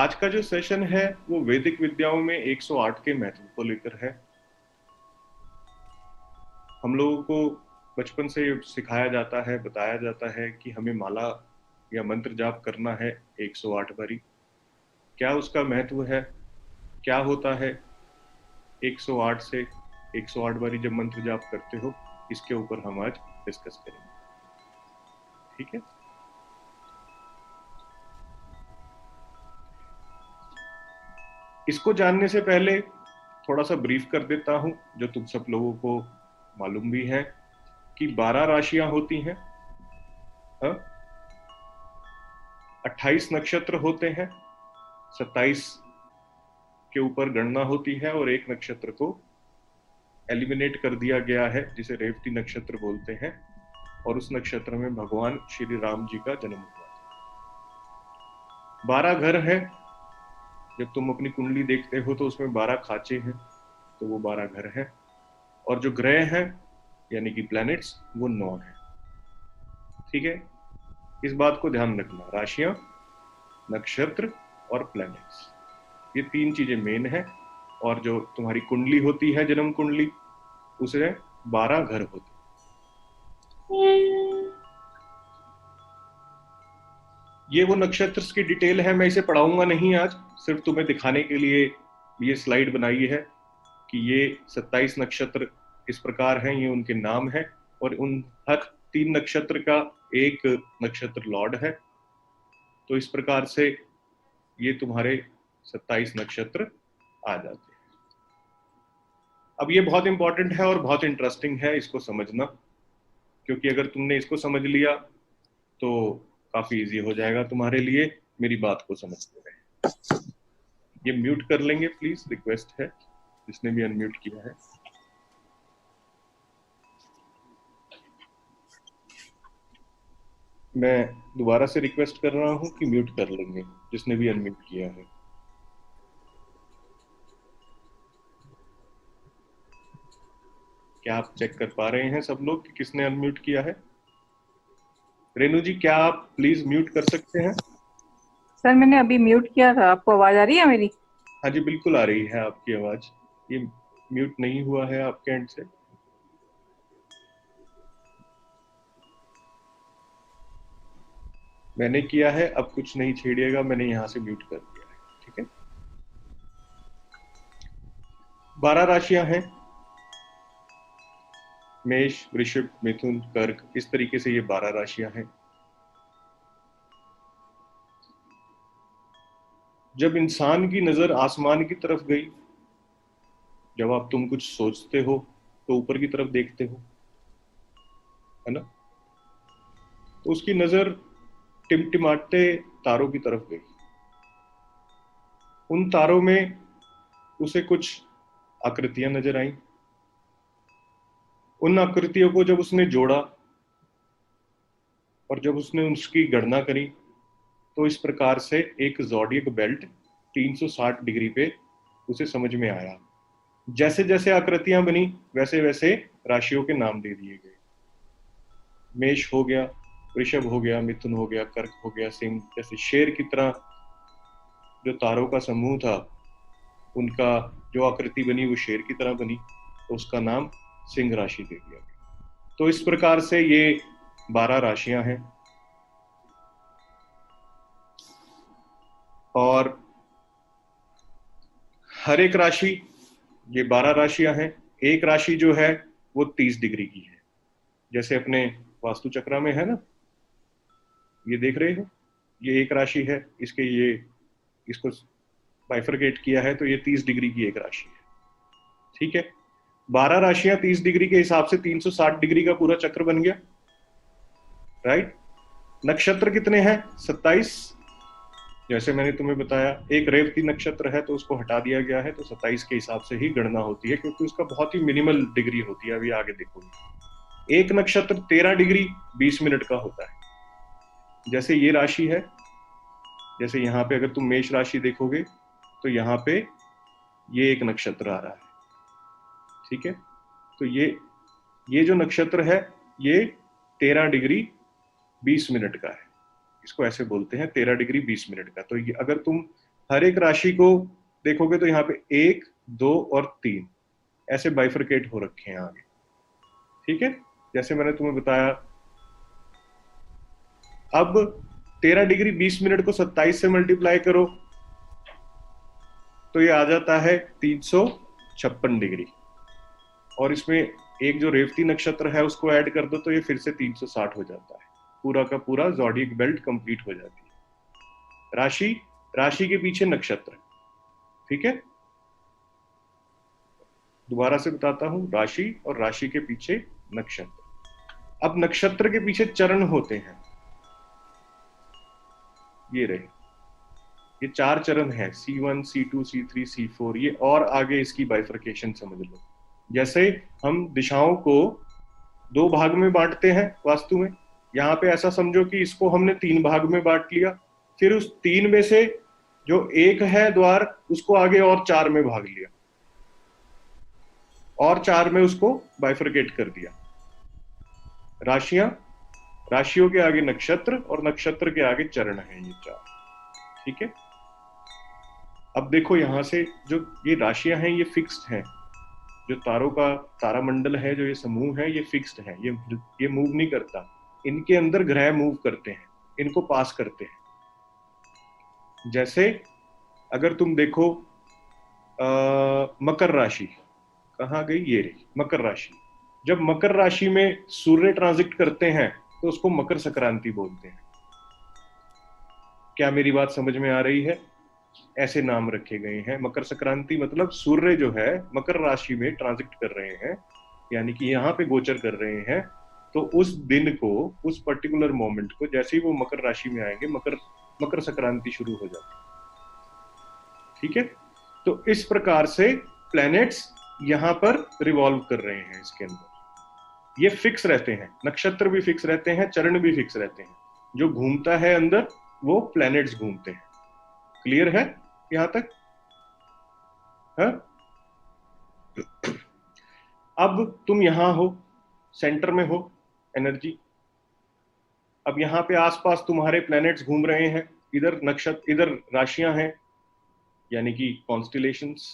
आज का जो सेशन है वो वैदिक विद्याओं में 108 के महत्व को लेकर है। हम लोगों को बचपन से सिखाया जाता है, बताया जाता है कि हमें माला या मंत्र जाप करना है 108 बारी। क्या उसका महत्व है, क्या होता है 108 से 108 बारी जब मंत्र जाप करते हो, इसके ऊपर हम आज डिस्कस करेंगे। ठीक है। इसको जानने से पहले थोड़ा सा ब्रीफ कर देता हूं, जो तुम सब लोगों को मालूम भी है कि 12 राशियां होती हैं। 28 नक्षत्र होते हैं, 27 के ऊपर गणना होती है और एक नक्षत्र को एलिमिनेट कर दिया गया है जिसे रेवती नक्षत्र बोलते हैं, और उस नक्षत्र में भगवान श्री राम जी का जन्म हुआ था। 12 घर है। जब तुम अपनी कुंडली देखते हो तो उसमें 12 खांचे हैं, तो वो 12 घर हैं। और जो ग्रह हैं यानी कि प्लैनेट्स, वो 9 हैं। ठीक है। इस बात को ध्यान रखना, राशियां, नक्षत्र और प्लैनेट्स, ये 3 चीजें मेन है। और जो तुम्हारी कुंडली होती है, जन्म कुंडली, उसमें 12 घर होते हैं। ये वो नक्षत्र की डिटेल है, मैं इसे पढ़ाऊंगा नहीं आज, सिर्फ तुम्हें दिखाने के लिए ये स्लाइड बनाई है कि ये 27 नक्षत्र इस प्रकार हैं, ये उनके नाम है। और उन हर 3 नक्षत्र का एक नक्षत्र लॉर्ड है। तो इस प्रकार से ये तुम्हारे 27 नक्षत्र आ जाते हैं। अब ये बहुत इंपॉर्टेंट है और बहुत इंटरेस्टिंग है इसको समझना, क्योंकि अगर तुमने इसको समझ लिया तो काफी इजी हो जाएगा तुम्हारे लिए मेरी बात को समझने में। ये म्यूट कर लेंगे प्लीज, रिक्वेस्ट है जिसने भी अनम्यूट किया है। मैं दोबारा से रिक्वेस्ट कर रहा हूं कि म्यूट कर लेंगे जिसने भी अनम्यूट किया है। क्या आप चेक कर पा रहे हैं सब लोग कि किसने अनम्यूट किया है? रेणु जी, क्या आप प्लीज म्यूट कर सकते हैं? सर मैंने अभी म्यूट किया था। आपको आवाज आ रही है मेरी? हाँ जी, बिल्कुल आ रही है आपकी आवाज। ये म्यूट नहीं हुआ है आपके एंड से। मैंने किया है, अब कुछ नहीं छेड़िएगा, मैंने यहां से म्यूट कर दिया है। ठीक है। 12 राशियां हैं, मेष, वृषभ, मिथुन, कर्क, इस तरीके से ये 12 राशियां हैं। जब इंसान की नजर आसमान की तरफ गई, जब आप तुम कुछ सोचते हो तो ऊपर की तरफ देखते हो, है ना? तो उसकी नजर टिमटिमाते तारों की तरफ गई। उन तारों में उसे कुछ आकृतियां नजर आई। उन आकृतियों को जब उसने जोड़ा और जब उसने उसकी गणना करी, तो इस प्रकार से एक जॉडियक बेल्ट 360 डिग्री पे उसे समझ में आया। जैसे जैसे आकृतियां बनी वैसे वैसे राशियों के नाम दे दिए गए। मेष हो गया, वृषभ हो गया, मिथुन हो गया, कर्क हो गया, सिंह, जैसे शेर की तरह जो तारों का समूह था, उनका जो आकृति बनी वो शेर की तरह बनी, तो उसका नाम सिंह राशि दे दिया गया। तो इस प्रकार से ये 12 राशियां हैं। और हर एक राशि, ये 12 राशियां हैं, एक राशि जो है वो 30 डिग्री की है। जैसे अपने वास्तु चक्रा में है ना, ये देख रहे हो, ये एक राशि है, इसके ये इसको बाइफरकेट किया है, तो ये 30 डिग्री की एक राशि है। ठीक है। 12 राशियां 30 डिग्री के हिसाब से 360 डिग्री का पूरा चक्र बन गया। राइट। नक्षत्र कितने हैं? 27। जैसे मैंने तुम्हें बताया, एक रेवती नक्षत्र है तो उसको हटा दिया गया है, तो 27 के हिसाब से ही गणना होती है, क्योंकि उसका बहुत ही मिनिमल डिग्री होती है। अभी आगे देखोगे, एक नक्षत्र 13 डिग्री 20 मिनट का होता है। जैसे ये राशि है, जैसे यहाँ पे अगर तुम मेष राशि देखोगे तो यहाँ पे ये एक नक्षत्र आ रहा है। ठीक है। तो ये जो नक्षत्र है, ये 13 डिग्री 20 मिनट का है। इसको ऐसे बोलते हैं 13 डिग्री 20 मिनट का। तो ये अगर तुम हर एक राशि को देखोगे तो यहाँ पे 1, 2 और 3 ऐसे बाइफरकेट हो रखे हैं आगे। ठीक है, जैसे मैंने तुम्हें बताया। अब 13 डिग्री 20 मिनट को 27 से मल्टीप्लाई करो तो ये आ जाता है 356 डिग्री, और इसमें एक जो रेवती नक्षत्र है उसको ऐड कर दो तो ये फिर से 360 हो जाता है। पूरा का पूरा ज़ोडिएक बेल्ट कंप्लीट हो जाती है। राशि, राशि के पीछे नक्षत्र। ठीक है, दोबारा से बताता हूं, राशि और राशि के पीछे नक्षत्र। अब नक्षत्र के पीछे चरण होते हैं, ये रहे, ये 4 चरण है, C1, C2, C3, C4। ये और आगे इसकी बाइफरकेशन समझ लो। जैसे हम दिशाओं को 2 भाग में बांटते हैं वास्तु में, यहाँ पे ऐसा समझो कि इसको हमने 3 भाग में बांट लिया, फिर उस 3 में से जो एक है द्वार उसको आगे और 4 में भाग लिया, और 4 में उसको बाइफरकेट कर दिया। राशियां, राशियों के आगे नक्षत्र और नक्षत्र के आगे चरण है, ये 4। ठीक है, अब देखो यहां से जो ये राशियां हैं ये फिक्स्ड हैं। जो तारों का तारामंडल है, जो ये समूह है, ये फिक्स्ड है, ये मूव नहीं करता। इनके अंदर ग्रह मूव करते हैं, इनको पास करते हैं। जैसे अगर तुम देखो मकर राशि कहाँ गई, ये रही मकर राशि। जब मकर राशि में सूर्य ट्रांजिट करते हैं तो उसको मकर संक्रांति बोलते हैं। क्या मेरी बात समझ में आ रही है? ऐसे नाम रखे गए हैं। मकर संक्रांति मतलब सूर्य जो है मकर राशि में ट्रांजिट कर रहे हैं, यानी कि यहाँ पे गोचर कर रहे हैं, तो उस दिन को, उस पर्टिकुलर मोमेंट को, जैसे ही वो मकर राशि में आएंगे, मकर मकर संक्रांति शुरू हो जाती है। ठीक है, तो इस प्रकार से प्लैनेट्स यहां पर रिवॉल्व कर रहे हैं इसके अंदर। ये फिक्स रहते हैं, नक्षत्र भी फिक्स रहते हैं, चरण भी फिक्स रहते हैं। जो घूमता है अंदर वो प्लैनेट्स घूमते हैं। क्लियर है यहां तक? है? अब तुम यहां हो, सेंटर में हो एनर्जी। अब यहाँ पे आसपास तुम्हारे प्लैनेट्स घूम रहे हैं, इधर नक्षत्र, इधर राशियां हैं, यानी कि कॉन्स्टिलेशंस,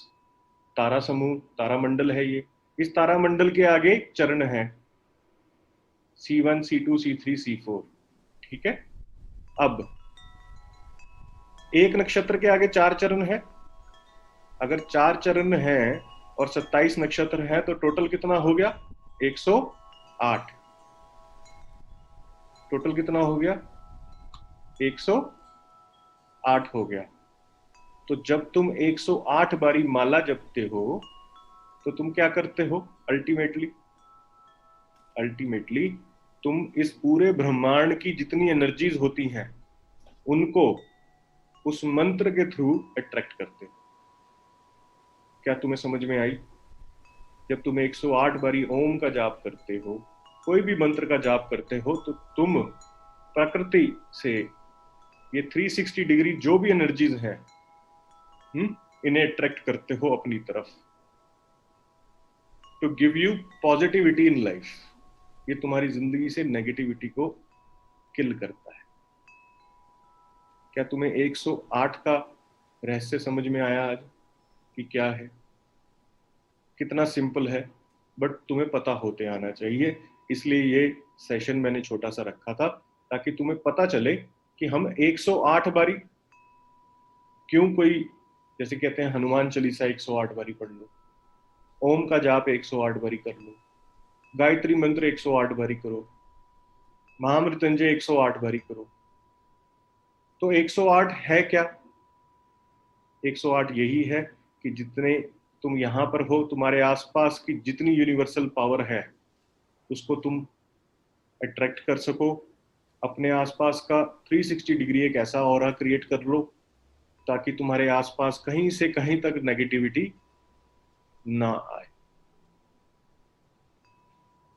तारा समूह, तारामंडल है ये। इस तारामंडल के आगे चरण है, C1, C2, C3, C4। ठीक है, अब एक नक्षत्र के आगे 4 चरण है। अगर 4 चरण है और 27 नक्षत्र है तो टोटल कितना हो गया? 108। टोटल कितना हो गया? 108 हो गया। तो जब तुम 108 बारी माला जपते हो तो तुम क्या करते हो? अल्टीमेटली अल्टीमेटली तुम इस पूरे ब्रह्मांड की जितनी एनर्जीज होती हैं उनको उस मंत्र के थ्रू अट्रैक्ट करते हो। क्या तुम्हें समझ में आई? जब तुम 108 बारी ओम का जाप करते हो, कोई भी मंत्र का जाप करते हो, तो तुम प्रकृति से ये 360 डिग्री जो भी एनर्जीज हैं, इन्हें अट्रैक्ट करते हो अपनी तरफ, to give you positivity in life. ये तुम्हारी जिंदगी से नेगेटिविटी को किल करता है। क्या तुम्हें 108 का रहस्य समझ में आया आज कि क्या है? कितना सिंपल है, बट तुम्हें पता होते आना चाहिए। इसलिए ये सेशन मैंने छोटा सा रखा था ताकि तुम्हें पता चले कि हम 108 बारी क्यों, कोई जैसे कहते हैं हनुमान चालीसा 108 बारी पढ़ लो, ओम का जाप 108 बारी कर लो, गायत्री मंत्र 108 बारी करो, महामृत्युंजय 108 बारी करो। तो 108 है क्या? 108 यही है कि जितने तुम यहां पर हो, तुम्हारे आसपास की जितनी यूनिवर्सल पावर है उसको तुम अट्रैक्ट कर सको। अपने आसपास का 360 डिग्री एक ऐसा ऑरा क्रिएट कर लो ताकि तुम्हारे आसपास कहीं से कहीं तक नेगेटिविटी ना आए।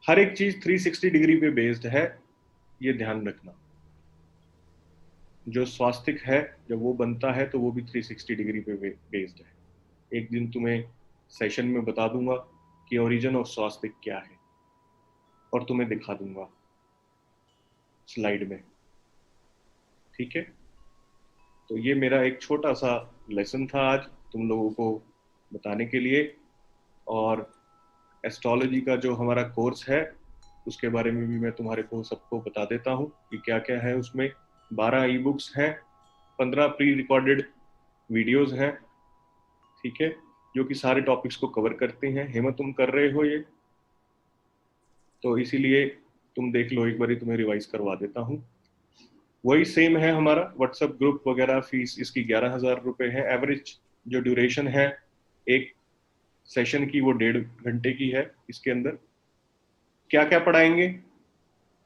हर एक चीज 360 डिग्री पे बेस्ड है, ये ध्यान रखना। जो स्वास्तिक है जब वो बनता है तो वो भी 360 डिग्री पे बेस्ड है। एक दिन तुम्हें सेशन में बता दूंगा कि ओरिजिन ऑफ स्वास्तिक क्या है, और तुम्हें दिखा दूंगा स्लाइड में। ठीक है, तो ये मेरा एक छोटा सा लेसन था आज तुम लोगों को बताने के लिए। और एस्ट्रोलॉजी का जो हमारा कोर्स है उसके बारे में भी मैं तुम्हारे को सबको बता देता हूँ कि क्या क्या है उसमें। 12 ई बुक्स हैं, 15 प्री रिकॉर्डेड वीडियोस हैं, ठीक है, जो कि सारे टॉपिक्स को कवर करते हैं। हेमा तुम कर रहे हो ये, तो इसीलिए तुम देख लो, एक बार तुम्हें रिवाइज करवा देता हूँ। वही सेम है हमारा व्हाट्सएप ग्रुप वगैरह। फीस इसकी 11,000 रुपये है। एवरेज जो ड्यूरेशन है एक सेशन की वो 1.5 घंटे की है। इसके अंदर क्या क्या पढ़ाएंगे?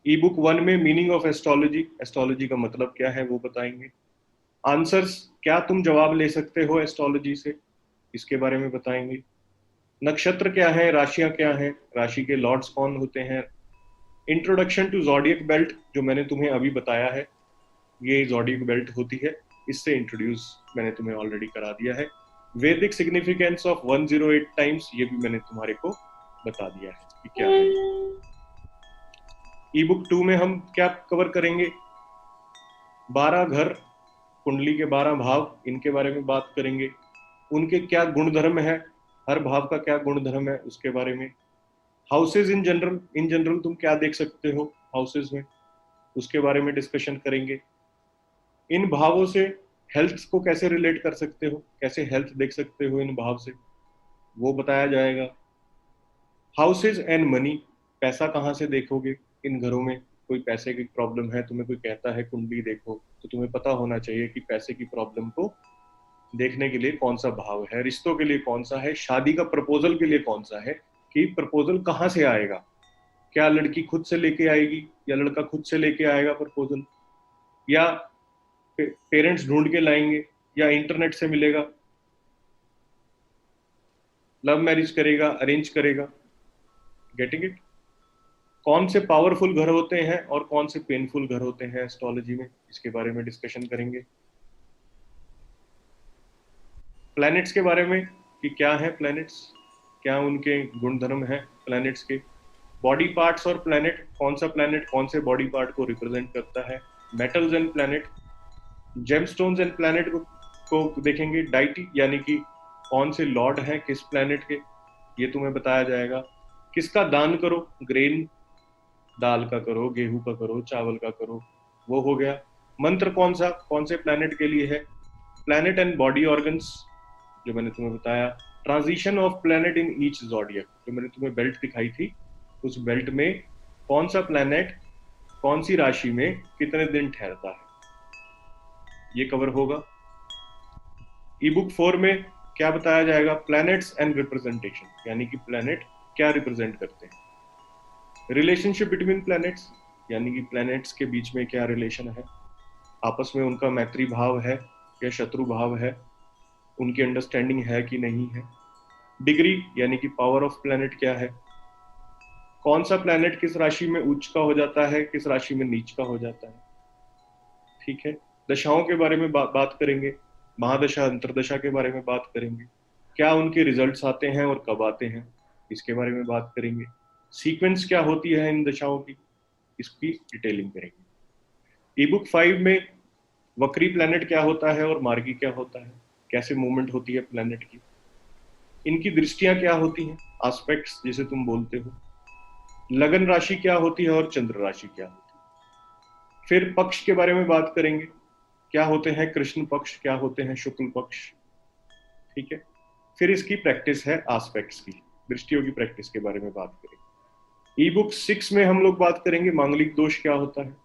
ई बुक 1 में मीनिंग ऑफ एस्ट्रोलॉजी, एस्ट्रोलॉजी का मतलब क्या है वो बताएंगे। आंसर्स, क्या तुम जवाब ले सकते हो एस्ट्रोलॉजी से, इसके बारे में बताएंगे। नक्षत्र क्या है, राशियां क्या हैं, राशि के लॉर्ड्स कौन होते हैं। इंट्रोडक्शन टू जॉडियक बेल्ट जो मैंने तुम्हें अभी बताया है, ये जॉडियक बेल्ट होती है, इससे इंट्रोड्यूस मैंने तुम्हें ऑलरेडी करा दिया है। वैदिक सिग्निफिकेंस ऑफ 108 टाइम्स, ये भी मैंने तुम्हारे को बता दिया है कि क्या है। ई बुक 2 में हम क्या कवर करेंगे? 12 घर, कुंडली के 12 भाव, इनके बारे में बात करेंगे। उनके क्या गुणधर्म है, हर भाव का क्या गुणधर्म है उसके बारे में। Houses in general, in general तुम क्या देख सकते हो हाउसेज में, उसके बारे में डिस्कशन करेंगे। इन भावों से हेल्थ को कैसे रिलेट कर सकते हो, कैसे हेल्थ देख सकते हो इन भाव से, वो बताया जाएगा। हाउसेज एंड मनी, पैसा कहाँ से देखोगे इन घरों में। कोई पैसे की प्रॉब्लम है, तुम्हें कोई कहता है कुंडली देखो, तो तुम्हें पता होना चाहिए कि पैसे की प्रॉब्लम को देखने के लिए कौन सा भाव है, रिश्तों के लिए कौन सा है, शादी का प्रपोजल के लिए कौन सा है, कि प्रपोजल कहाँ से आएगा। क्या लड़की खुद से लेके आएगी या लड़का खुद से लेके आएगा प्रपोजल, या पेरेंट्स ढूंढ के लाएंगे, या इंटरनेट से मिलेगा, लव मैरिज करेगा, अरेंज करेगा। Getting it? कौन से पावरफुल घर होते हैं और कौन से पेनफुल घर होते हैं एस्ट्रोलॉजी में, इसके बारे में डिस्कशन करेंगे। प्लैनेट्स के बारे में कि क्या है प्लैनेट्स, क्या उनके गुणधर्म हैं प्लैनेट्स के। बॉडी पार्ट्स और प्लैनेट, कौन सा प्लैनेट कौन से बॉडी पार्ट को रिप्रेजेंट करता है। Metals and planet, gemstones and planet को देखेंगे। डाइटी यानी कि कौन से लॉर्ड हैं किस प्लैनेट के, ये तुम्हें बताया जाएगा। किसका दान करो, ग्रेन, दाल का करो, गेहूं का करो, चावल का करो, वो हो गया। मंत्र कौन सा, कौन से प्लैनेट के लिए है। प्लैनेट एंड बॉडी ऑर्गन्स जो मैंने तुम्हें बताया। Transition of planet in each zodiac, जो मैंने तुम्हें बेल्ट दिखाई थी, उस बेल्ट में कौन सा प्लैनेट कौन सी राशि में कितने दिन ठहरता है, ये कवर होगा। ई बुक 4 में क्या बताया जाएगा, प्लैनेट्स एंड रिप्रेजेंटेशन, यानी कि प्लैनेट क्या रिप्रेजेंट करते हैं। रिलेशनशिप बिटवीन प्लैनेट्स, यानी कि प्लैनेट्स के बीच में क्या रिलेशन है, आपस में उनका मैत्री भाव है या शत्रु भाव है, उनकी अंडरस्टैंडिंग है कि नहीं है। डिग्री यानी कि पावर ऑफ प्लैनेट क्या है, कौन सा प्लैनेट किस राशि में उच्च का हो जाता है, किस राशि में नीच का हो जाता है, ठीक है। दशाओं के बारे में बात करेंगे, महादशा अंतरदशा के बारे में बात करेंगे, क्या उनके रिजल्ट्स आते हैं और कब आते हैं, इसके बारे में बात करेंगे। सीक्वेंस क्या होती है इन दशाओं की, इसकी डिटेलिंग करेंगे। ई बुक 5 में वक्री प्लैनेट क्या होता है और मार्गी क्या होता है, कैसे मूवमेंट होती है प्लैनेट की, इनकी दृष्टियां क्या होती हैं, एस्पेक्ट्स जिसे तुम बोलते हो। लगन राशि क्या होती है और चंद्र राशि क्या होती है। फिर पक्ष के बारे में बात करेंगे, क्या होते हैं कृष्ण पक्ष, क्या होते हैं शुक्ल पक्ष, ठीक है। फिर इसकी प्रैक्टिस है एस्पेक्ट्स की, दृष्टियों की प्रैक्टिस के बारे में बात करेंगे। ई बुक 6 में हम लोग बात करेंगे मांगलिक दोष क्या होता है,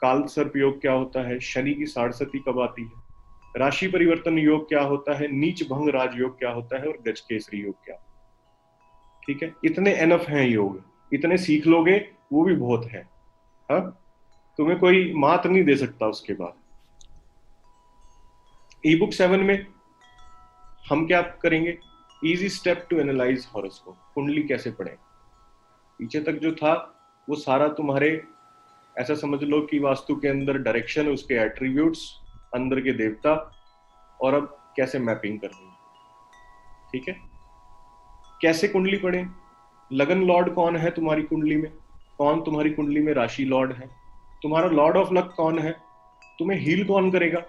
काल सर्प योग क्या होता है, शनि की साढ़सती कब आती है, राशि परिवर्तन योग क्या होता है, नीच भंग राज योग क्या होता है, और गज केसरी योग क्या, ठीक है। इतने एनफ हैं योग, इतने सीख लोगे वो भी बहुत है, हाँ, तुम्हें कोई मात नहीं दे सकता उसके बाद। ई बुक 7 में हम क्या करेंगे, easy step to analyze horoscope, कुंडली कैसे पढ़े। पीछे तक जो था वो सारा तुम्हारे, ऐसा समझ लो कि वास्तु के अंदर डायरेक्शन, उसके एट्रीब्यूट्स, अंदर के देवता, और अब कैसे मैपिंग करनी है, ठीक है। कैसे कुंडली पढ़े, लगन लॉर्ड कौन है तुम्हारी कुंडली में, कौन तुम्हारी कुंडली में राशि लॉर्ड है, तुम्हारा लॉर्ड ऑफ लक कौन है, तुम्हें हील कौन करेगा,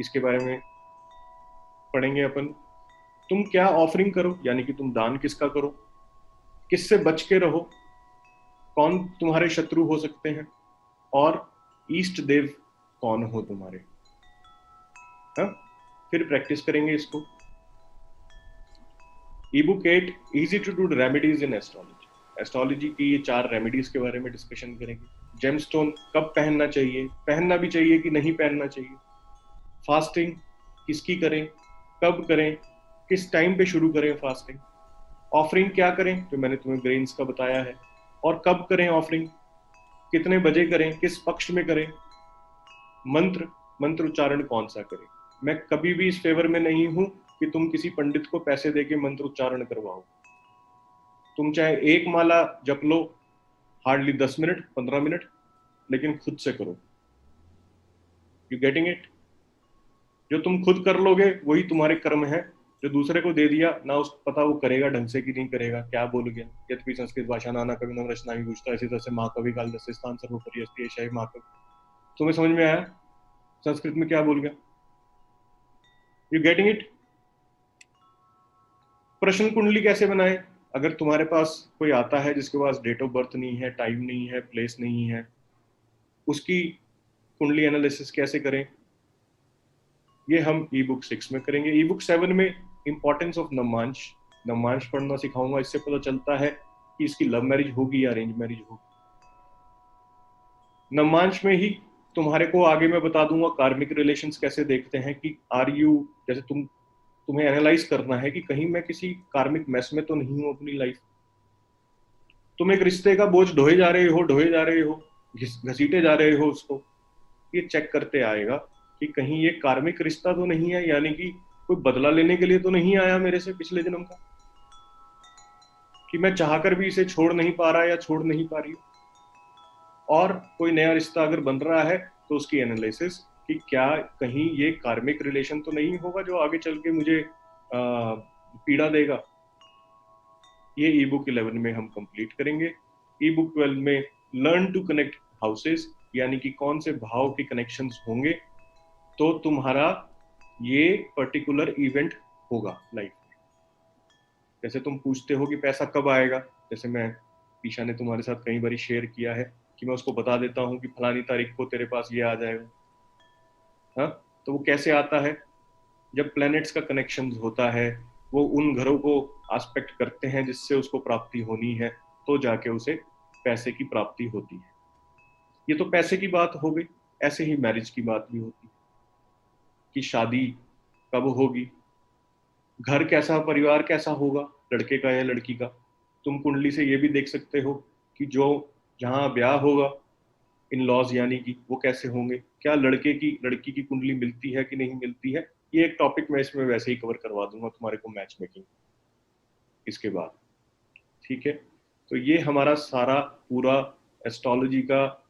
इसके बारे में पढ़ेंगे अपन। तुम क्या ऑफरिंग करो, यानी कि तुम दान किसका करो, किससे बच के रहो, कौन तुम्हारे शत्रु हो सकते हैं, और ईष्ट देव कौन हो तुम्हारे। हाँ, फिर प्रैक्टिस करेंगे इसको। Ebook 8 easy to do remedies in astrology. Astrology की ये 4 रेमेडीज के बारे में डिस्कशन करेंगे। जेमस्टोन कब पहनना चाहिए, पहनना भी चाहिए कि नहीं पहनना चाहिए, फास्टिंग किसकी करें, कब करें, किस टाइम पे शुरू करें फास्टिंग, ऑफरिंग क्या करें जो मैंने तुम्हें ग्रेन्स का बताया है, और कब करें ऑफरिंग, कितने बजे करें, किस पक्ष में करें, मंत्र मंत्र उच्चारण कौन सा करें। मैं कभी भी इस फेवर में नहीं हूं कि तुम किसी पंडित को पैसे देके मंत्र उच्चारण करवाओ। तुम चाहे एक माला जप लो, हार्डली 10 मिनट 15 मिनट, लेकिन खुद से करो। You getting it? जो तुम खुद कर लोगे वही तुम्हारे कर्म है। जो दूसरे को दे दिया ना, उसको पता वो करेगा ढंग से कि नहीं करेगा, क्या बोल गया। यद्यपि संस्कृत भाषा नाना कवि नम रचना ही पूछता, इसी तरह से महाकवि कालिदास स्थान सर्वोपरि अस्ति एषा ही महाकवि। तुम्हें समझ में आया संस्कृत में क्या बोल गया? You getting it? प्रश्न कुंडली कैसे बनाए? अगर तुम्हारे पास कोई आता है जिसके पास डेट ऑफ बर्थ नहीं है, टाइम नहीं है, प्लेस नहीं है, उसकी कुंडली एनालिसिस कैसे करें, ये हम ई बुक 6 में करेंगे। ई बुक 7 में इंपॉर्टेंस ऑफ नवमांश नवमांश पढ़ना सिखाऊंगा। इससे पता चलता है कि इसकी लव मैरिज होगी या अरेंज मैरिज होगी। नवमांश में ही तुम्हारे को आगे मैं बता दूंगा कार्मिक रिलेशंस कैसे देखते हैं, कि आर यू, जैसे तुम्हें एनालाइज करना है कि कहीं मैं किसी कार्मिक मैस में तो नहीं हूं अपनी लाइफ। तुम एक रिश्ते का बोझ ढोए जा रहे हो, घसीटे जा रहे हो उसको, ये चेक करते आएगा कि कहीं ये कार्मिक रिश्ता तो नहीं है, यानी कि कोई बदला लेने के लिए तो नहीं आया मेरे से पिछले जन्म का, कि मैं चाहकर भी इसे छोड़ नहीं पा रहा या छोड़ नहीं पा रही। और कोई नया रिश्ता अगर बन रहा है तो उसकी एनालिसिस कि क्या कहीं ये कार्मिक रिलेशन तो नहीं होगा जो आगे चल के मुझे पीड़ा देगा। ये ई बुक 11 में हम कंप्लीट करेंगे। ई बुक 12 में लर्न टू कनेक्ट हाउसेस, यानी कि कौन से भाव के कनेक्शंस होंगे तो तुम्हारा ये पर्टिकुलर इवेंट होगा लाइफ में। जैसे तुम पूछते हो कि पैसा कब आएगा, जैसे मैं ईशा ने तुम्हारे साथ कई बार शेयर किया है कि मैं उसको बता देता हूँ कि फलानी तारीख को तेरे पास ये आ जाएगा। हाँ, तो वो कैसे आता है? जब प्लैनेट्स का कनेक्शन होता है, वो उन घरों को एस्पेक्ट करते हैं जिससे उसको प्राप्ति होनी है, तो जाके उसे पैसे की प्राप्ति होती है। ये तो पैसे की बात हो गई। ऐसे ही मैरिज की बात भी होती है कि शादी कब होगी, घर कैसा, परिवार कैसा होगा, लड़के का या लड़की का। तुम कुंडली से ये भी देख सकते हो कि जो जहाँ ब्याह होगा, इन लॉज यानी कि वो कैसे होंगे, क्या लड़की की कुंडली मिलती है कि नहीं मिलती है। ये एक टॉपिक मैं इसमें वैसे ही कवर करवा दूंगा तुम्हारे को मैच मेकिंग इसके बाद। ठीक है, तो ये हमारा सारा पूरा एस्ट्रोलॉजी का।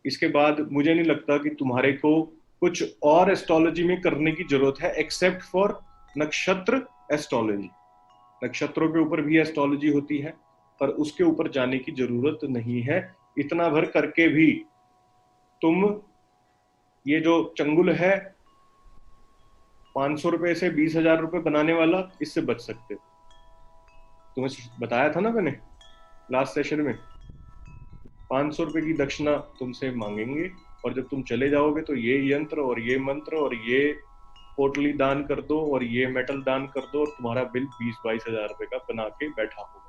इसके बाद मुझे नहीं लगता कि तुम्हारे को कुछ और एस्ट्रोलॉजी में करने की जरूरत है एक्सेप्ट फॉर नक्षत्र एस्ट्रोलॉजी। नक्षत्रों के ऊपर भी एस्ट्रोलॉजी होती है, पर उसके ऊपर जाने की जरूरत नहीं है। इतना भर करके भी तुम ये जो चंगुल है 500 रुपए से 20,000 रुपए बनाने वाला, इससे बच सकते हो। तुम्हें बताया था ना मैंने लास्ट सेशन में, 500 रुपए की दक्षिणा तुमसे मांगेंगे, और जब तुम चले जाओगे तो ये यंत्र और ये मंत्र और ये पोटली दान कर दो और ये मेटल दान कर दो, और तुम्हारा बिल 20-22 हजार रुपए का बना के बैठा होगा।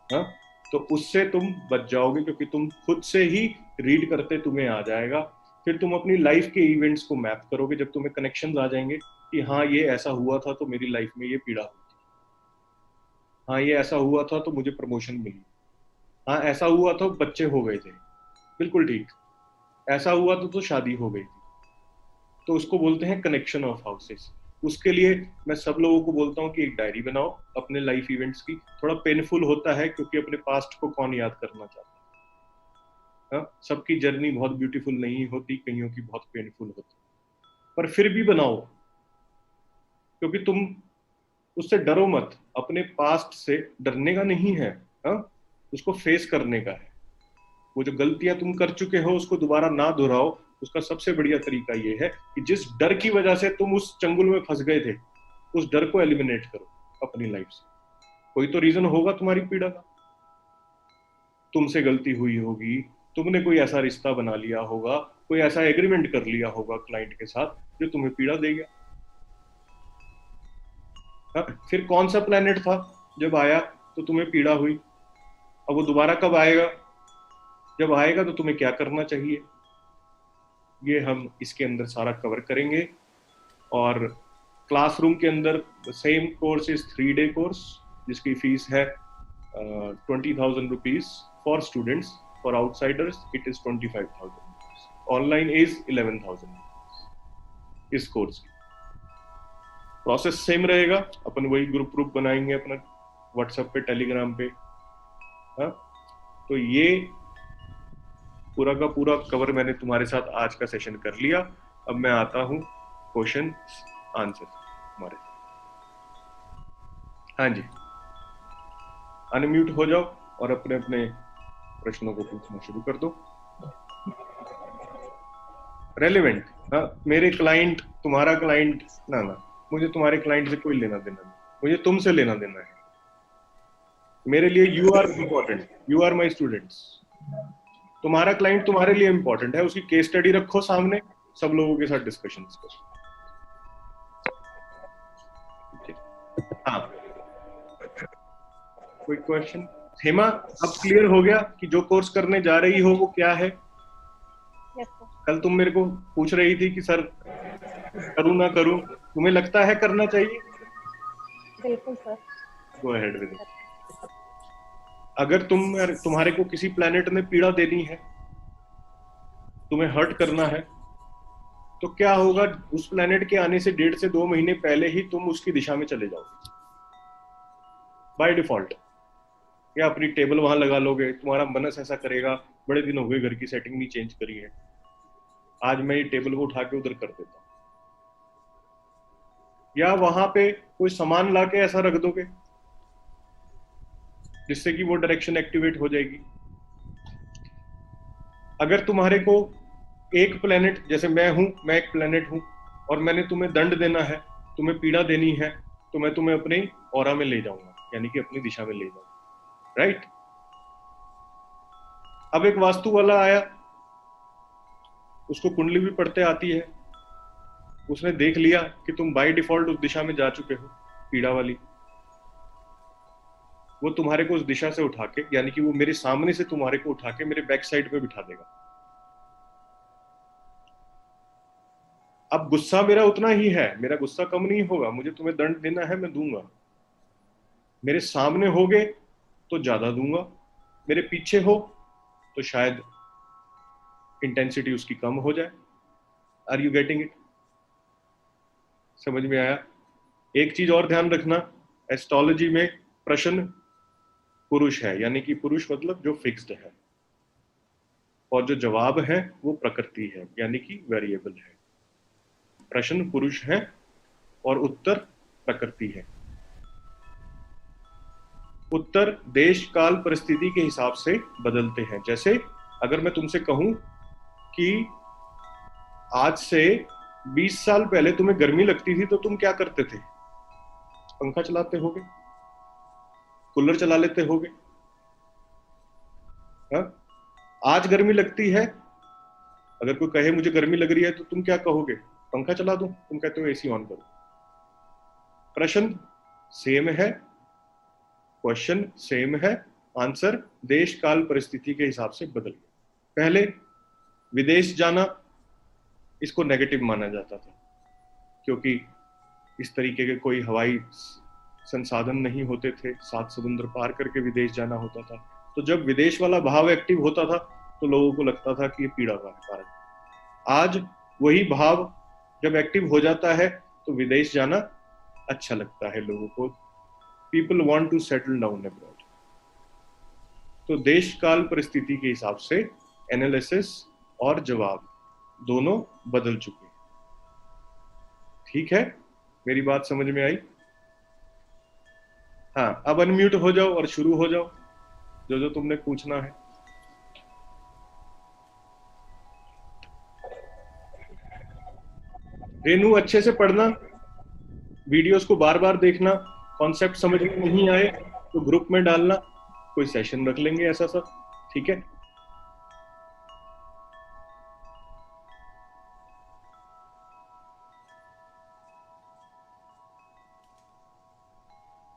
हाँ, तो उससे तुम बच जाओगे, क्योंकि तुम खुद से ही रीड करते तुम्हें आ जाएगा। फिर तुम अपनी लाइफ के इवेंट्स को मैप करोगे, जब तुम्हें कनेक्शन आ जाएंगे कि हाँ ये ऐसा हुआ था तो मेरी लाइफ में ये पीड़ा हुई थी, हाँ ये ऐसा हुआ था तो मुझे प्रमोशन मिली, हाँ ऐसा हुआ था बच्चे हो गए थे, बिल्कुल ठीक, ऐसा हुआ तो शादी हो गई थी। तो उसको बोलते हैं कनेक्शन ऑफ हाउसेस। उसके लिए मैं सब लोगों को बोलता हूँ कि एक डायरी बनाओ अपने लाइफ इवेंट्स की। थोड़ा पेनफुल होता है क्योंकि अपने पास्ट को कौन याद करना चाहता है। हाँ, सबकी जर्नी बहुत ब्यूटीफुल नहीं होती, कईयों की बहुत पेनफुल होती, पर फिर भी बनाओ, क्योंकि तुम उससे डरो मत। अपने पास्ट से डरने का नहीं है, हाँ, उसको फेस करने का है। वो जो गलतियां तुम कर चुके हो उसको दोबारा ना दोहराओ, उसका सबसे बढ़िया तरीका ये है कि जिस डर की वजह से तुम उस चंगुल में फंस गए थे, उस डर को एलिमिनेट करो अपनी लाइफ से। कोई तो रीजन होगा तुम्हारी पीड़ा का, तुमसे गलती हुई होगी, तुमने कोई ऐसा रिश्ता बना लिया होगा, कोई ऐसा एग्रीमेंट कर लिया होगा क्लाइंट के साथ जो तुम्हें पीड़ा देगा। हाँ, फिर कौन सा प्लेनेट था जब आया तो तुम्हें पीड़ा हुई, अब वो दोबारा कब आएगा, जब आएगा तो तुम्हें क्या करना चाहिए, ये हम इसके अंदर सारा कवर करेंगे। और क्लासरूम के अंदर same course is 3 day course, जिसकी फीस है 20,000 rupees for students, for outsiders it is 25,000। Online is 11,000 इस कोर्स की। प्रोसेस सेम रहेगा, अपन वही ग्रुप बनाएंगे अपना व्हाट्सएप पे, टेलीग्राम पे। हाँ, तो ये पूरा का पूरा कवर मैंने तुम्हारे साथ आज का सेशन कर लिया। अब मैं आता हूँ क्वेश्चन आंसर हमारे। हाँ जी, अनम्यूट हो जाओ और अपने अपने प्रश्नों को पूछना शुरू कर दो। रेलेवेंट, हाँ, मेरे क्लाइंट, तुम्हारा क्लाइंट, ना मुझे तुम्हारे क्लाइंट से कोई लेना देना नहीं, मुझे तुमसे लेना देना है। मेरे लिए you are important, you are my students. तुम्हारा क्लाइंट तुम्हारे लिए इंपॉर्टेंट है, उसकी केस स्टडी रखो सामने, सब लोगों के साथ डिस्कशन करो। हाँ, कोई क्वेश्चन? हेमा, अब क्लियर हो गया कि जो कोर्स करने जा रही हो वो क्या है? कल तुम मेरे को पूछ रही थी कि सर करूं ना करूं, तुम्हें लगता है करना चाहिए? बिल्कुल sir. Go ahead with it. अगर तुम्हारे को किसी प्लेनेट ने पीड़ा देनी है, तुम्हें हर्ट करना है, तो क्या होगा, उस प्लेनेट के आने से 1.5 से 2 महीने पहले ही तुम उसकी दिशा में चले जाओगे बाय डिफॉल्ट, या अपनी टेबल वहां लगा लोगे। तुम्हारा मनस ऐसा करेगा, बड़े दिन हो गए घर की सेटिंग नहीं चेंज करी है, आज मैं ये टेबल को उठा के उधर कर देता हूं। या वहां पे कोई सामान लाके ऐसा रख दोगे जिससे कि वो डायरेक्शन एक्टिवेट हो जाएगी। अगर तुम्हारे को एक प्लेनेट, जैसे मैं एक प्लेनेट हूं और मैंने तुम्हें दंड देना है, तुम्हें पीड़ा देनी है, तो मैं तुम्हें अपने ऑरा में ले जाऊंगा, यानी कि अपनी दिशा में ले जाऊंगा, राइट? अब एक वास्तु वाला आया, उसको कुंडली भी पढ़ते आती है, उसने देख लिया कि तुम बाय डिफॉल्ट उस दिशा में जा चुके हो पीड़ा वाली, वो तुम्हारे को उस दिशा से उठा के, यानी कि वो मेरे सामने से तुम्हारे को उठा के मेरे बैक साइड पे बिठा देगा। अब गुस्सा मेरा उतना ही है, मेरा गुस्सा कम नहीं होगा, मुझे तुम्हें दंड देना है, मैं दूंगा। मेरे सामने होगे तो ज्यादा दूंगा, मेरे पीछे हो तो शायद इंटेंसिटी उसकी कम हो जाए। Are you getting it? समझ में आया? एक चीज और ध्यान रखना, एस्ट्रोलॉजी में प्रश्न पुरुष है, यानी कि पुरुष मतलब जो फिक्स्ड है, और जो जवाब है वो प्रकृति है, यानी कि वेरिएबल है। प्रश्न पुरुष है और उत्तर प्रकृति है। उत्तर देश काल परिस्थिति के हिसाब से बदलते हैं। जैसे अगर मैं तुमसे कहूं कि आज से 20 साल पहले तुम्हें गर्मी लगती थी तो तुम क्या करते थे? पंखा चलाते होगे, कूलर चला लेते होगे। हाँ? आज गर्मी लगती है, अगर कोई कहे मुझे गर्मी लग रही है तो तुम क्या कहोगे? पंखा चला दूं? तुम कहते हो एसी ऑन करो। प्रश्न सेम है, क्वेश्चन सेम है, आंसर देश काल परिस्थिति के हिसाब से बदल गया। पहले विदेश जाना, इसको नेगेटिव माना जाता था, क्योंकि इस तरीके के कोई हवाई संसाधन नहीं होते थे, 7 समुद्र पार करके विदेश जाना होता था। तो जब विदेश वाला भाव एक्टिव होता था तो लोगों को लगता था कि ये पीड़ा का कारण। आज वही भाव जब एक्टिव हो जाता है तो विदेश जाना अच्छा लगता है लोगों को। People want to settle down abroad. तो देश काल परिस्थिति के हिसाब से एनालिसिस और जवाब दोनों बदल चुके हैं। ठीक है, मेरी बात समझ में आई? हाँ, अब अनम्यूट हो जाओ और शुरू हो जाओ, जो जो तुमने पूछना है। रेनू अच्छे से पढ़ना, वीडियोस को बार बार देखना, कॉन्सेप्ट समझ में नहीं आए तो ग्रुप में डालना, कोई सेशन रख लेंगे ऐसा सब, ठीक है।